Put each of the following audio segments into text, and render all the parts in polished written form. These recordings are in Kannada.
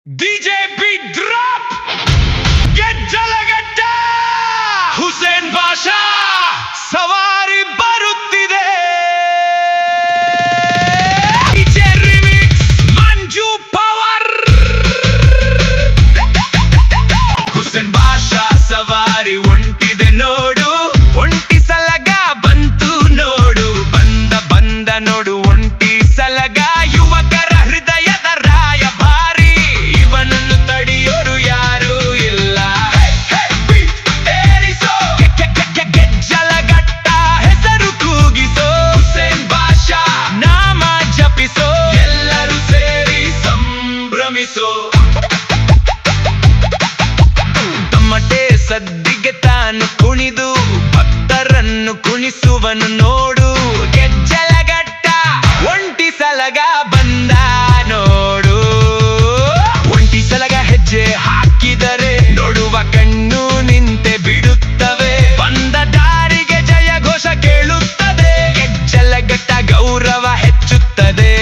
DJ beat drop, get jalagatta, Hussain ಭಾಷಾ ಸವಾರಿ ಬರುತ್ತಿದೆ. DJ remix ಮಂಜು ಪವರ್. ಹುಸೇನ್ ಭಾಷಾ ಸವಾರಿ ಹೊಂಟಿದೆ ನೋಡು, ಒಂಟಿ ಸಲಗ ಬಂತು ನೋಡು, ಬಂದ ನೋಡು ಒಂಟಿ ಸಲಗ, ಯುವಕರ ಹೃದಯದ ರಾಯಭಾರಿ, ಇವನನ್ನು ತಡೆಯೋರು ಯಾರು ಇಲ್ಲ. ಗೆಜ್ಜಲಗಟ್ಟ ಹೆಸರು ಕೂಗಿಸೋ, ಹುಸೇನ್ ಭಾಷಾ ನಾಮ ಜಪಿಸೋ, ಎಲ್ಲರೂ ಸೇರಿ ಸಂಭ್ರಮಿಸೋ. ತಮ್ಮಟೆ ಸದ್ದಿಗೆ ತಾನು ಕುಣಿದು ಭಕ್ತರನ್ನು ಕುಣಿಸುವನು ನೋಡು, ಗೆಜ್ಜಲಗಟ್ಟ ಒಂಟಿ ಸಲಗ ಬಂದ ನೋಡು. ಒಂಟಿ ಸಲಗ ಹೆಜ್ಜೆ ಹಾಕಿದರೆ ನೋಡುವ ಕಣ್ಣು ನಿಂತೆ ಬಿಡುತ್ತವೆ, ಬಂದ ದಾರಿಗೆ ಜಯ ಘೋಷ ಕೇಳುತ್ತದೆ, ಗೆಜ್ಜಲಗಟ್ಟ ಗೌರವ ಹೆಚ್ಚುತ್ತದೆ.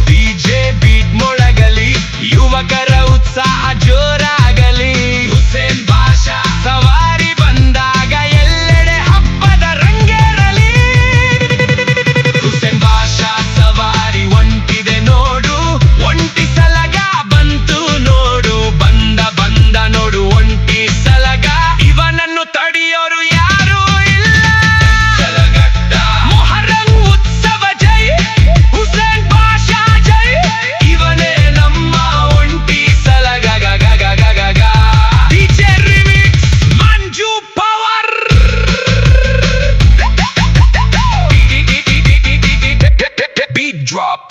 ಡಿಜೆ ಬೀಟ್ ಮೊಳಗಲಿ, ಯುವಕರ ಉತ್ಸಾಹ ಜೋರಾಗಲಿ, ಹುಸೇನ್ ಭಾಷಾ ಸವಾರಿ ಬಂದಾಗ ಎಲ್ಲೆಡೆ ಹಬ್ಬದ ರಂಗೇರಲಿ. ಹುಸೇನ್ ಭಾಷಾ ಸವಾರಿ ಹೊಂಟಿದೆ ನೋಡು, ಒಂಟಿ ಸಲಗ ಬಂತು ನೋಡು, ಬಂದ ನೋಡು ಒಂಟಿ ಸಲಗ, ಇವನನ್ನು ತಡೆಯೋರು ಯಾರು ಇಲ್ಲ. ಮೊಹರಂ ಉತ್ಸವ ಜೈ, ಹುಸೇನ್ ಭಾಷಾ ಜೈ, ಇವನೇ ನಮ್ಮ ಒಂಟಿ ಸಲಗ. DJ remix ಮಂಜು power. Beat drop. Beat drop.